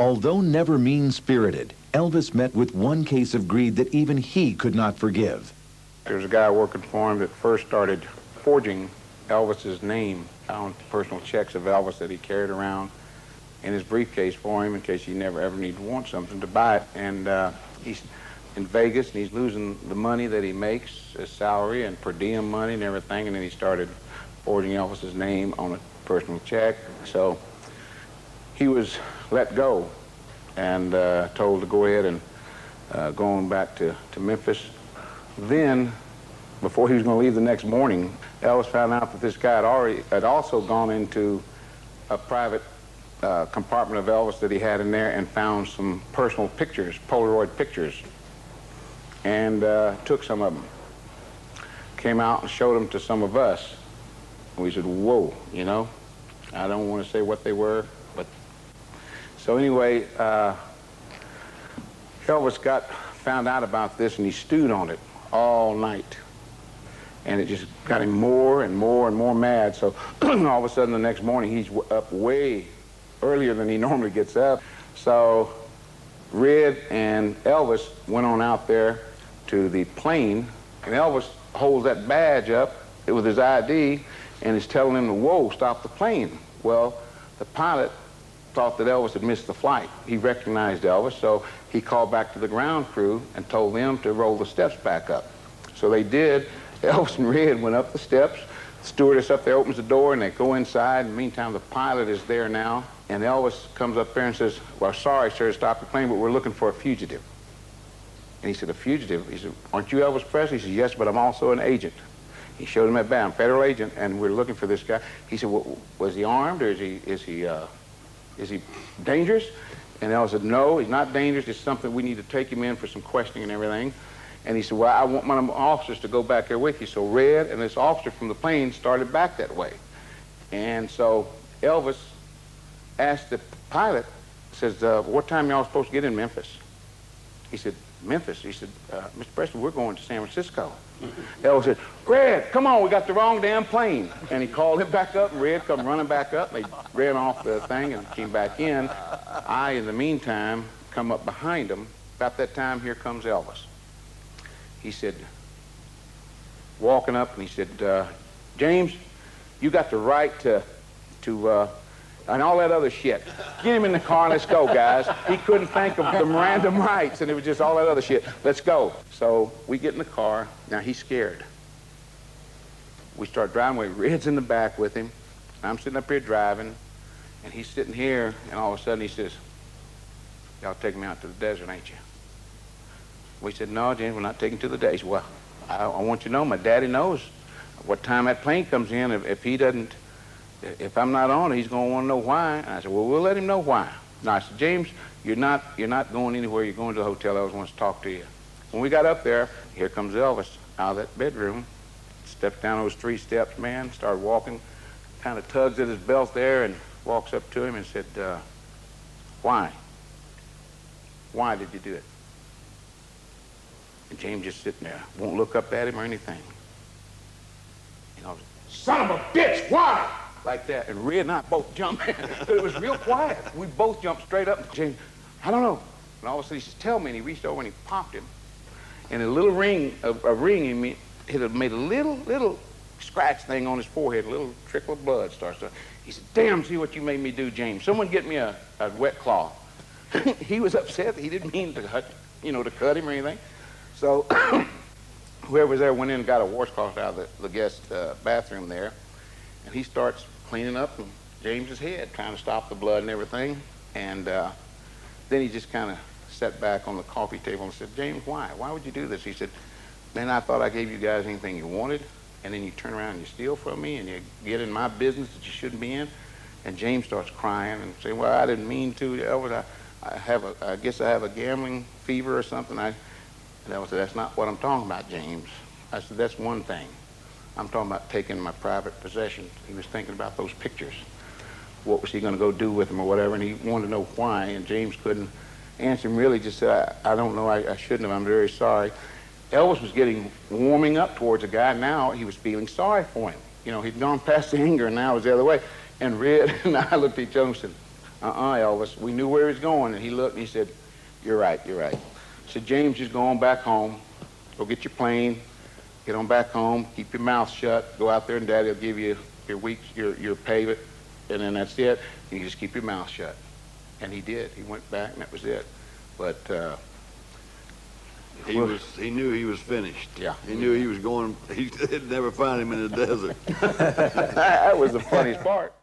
Although never mean-spirited, Elvis met with one case of greed that even he could not forgive. There was a guy working for him that first started forging Elvis's name on personal checks of Elvis that he carried around in his briefcase for him in case he never ever need to want something to buy it. And he's in Vegas and he's losing the money that he makes, his salary and per diem money and everything, and then he started forging Elvis's name on a personal check. So he was let go and told to go ahead and go on back to Memphis. Then, before he was going to leave the next morning, Elvis found out that this guy had also gone into a private compartment of Elvis that he had in there and found some personal pictures, Polaroid pictures, and took some of them. Came out and showed them to some of us. And we said, whoa, you know, I don't want to say what they were, but... So anyway, Elvis found out about this and he stewed on it all night. And it just got him more and more and more mad. So all of a sudden the next morning he's up way earlier than he normally gets up. So Red and Elvis went on out there to the plane, and Elvis holds that badge up with his ID and is telling him to, whoa, stop the plane. Well, the pilot thought that Elvis had missed the flight. He recognized Elvis, so he called back to the ground crew and told them to roll the steps back up. So they did. Elvis and Red went up the steps. The stewardess up there opens the door and they go inside. In the meantime, the pilot is there now. And Elvis comes up there and says, well, sorry, sir, to stop the plane, but we're looking for a fugitive. And he said, a fugitive? He said, aren't you Elvis Presley? He said, yes, but I'm also an agent. He showed him that badge, I'm a federal agent, and we're looking for this guy. He said, well, was he armed or is he dangerous? And Elvis said, no, he's not dangerous. It's something we need to take him in for some questioning and everything. And he said, well, I want one of my officers to go back there with you. So Red and this officer from the plane started back that way. And so Elvis asked the pilot, says, what time y'all supposed to get in Memphis? He said, Memphis? He said, Mr. Presley, we're going to San Francisco. Elvis said, Red, come on, we got the wrong damn plane. And he called him back up, and Red come running back up. They ran off the thing and came back in. I, in the meantime, come up behind them. About that time, here comes Elvis. He said, walking up, and he said, James, you got the right to and all that other shit. Get him in the car and let's go, guys. He couldn't think of the random rights, and it was just all that other shit. Let's go. So we get in the car. Now, he's scared. We start driving away. Red's in the back with him. I'm sitting up here driving, and he's sitting here, and all of a sudden he says, y'all taking me out to the desert, ain't you? We said, no, James, we're not taking to the desert. He said, well, I want you to know, my daddy knows what time that plane comes in. If I'm not on it, he's going to want to know why. And I said, well, we'll let him know why. And I said, James, you're not going anywhere. You're going to the hotel. Elvis wants to talk to you. When we got up there, here comes Elvis out of that bedroom, stepped down those 3 steps, man, started walking, kind of tugs at his belt there and walks up to him and said, why? Why did you do it? And James just sitting there, won't look up at him or anything. You know, son of a bitch, why? Like that. And Red and I both jumped. It was real quiet. We both jumped straight up. And James, I don't know. And all of a sudden he says, tell me. And he reached over and he popped him. And a little ring, it had made a little scratch thing on his forehead, a little trickle of blood starts to. He said, damn, see what you made me do, James. Someone get me a wet cloth. He was upset. He didn't mean to cut him or anything. So whoever was there went in and got a washcloth out of the guest bathroom there. And he starts cleaning up James's head, trying to stop the blood and everything. And then he just kind of sat back on the coffee table and said, James, why? Why would you do this? He said, man, I thought I gave you guys anything you wanted, and then you turn around and you steal from me and you get in my business that you shouldn't be in. And James starts crying and saying, well, I didn't mean to. Elvis, I guess I have a gambling fever or something. And Elvis said, that's not what I'm talking about, James. I said, that's one thing. I'm talking about taking my private possessions. He was thinking about those pictures. What was he going to go do with them or whatever, and he wanted to know why, and James couldn't answer him. Really just said, I don't know, I shouldn't have, I'm very sorry. Elvis was warming up towards the guy. Now he was feeling sorry for him. You know, he'd gone past the anger, and now it was the other way. And Red and I looked at each other and said, Elvis, we knew where he was going. And he looked and he said, you're right, you're right. I said, James, just go on back home. Go get your plane. Get on back home. Keep your mouth shut. Go out there and Daddy will give you your pay, and then that's it. And you just keep your mouth shut. And he did. He went back and that was it. But he knew he was finished. Yeah. He knew he was going. He'd never find him in the desert. that was the funniest part.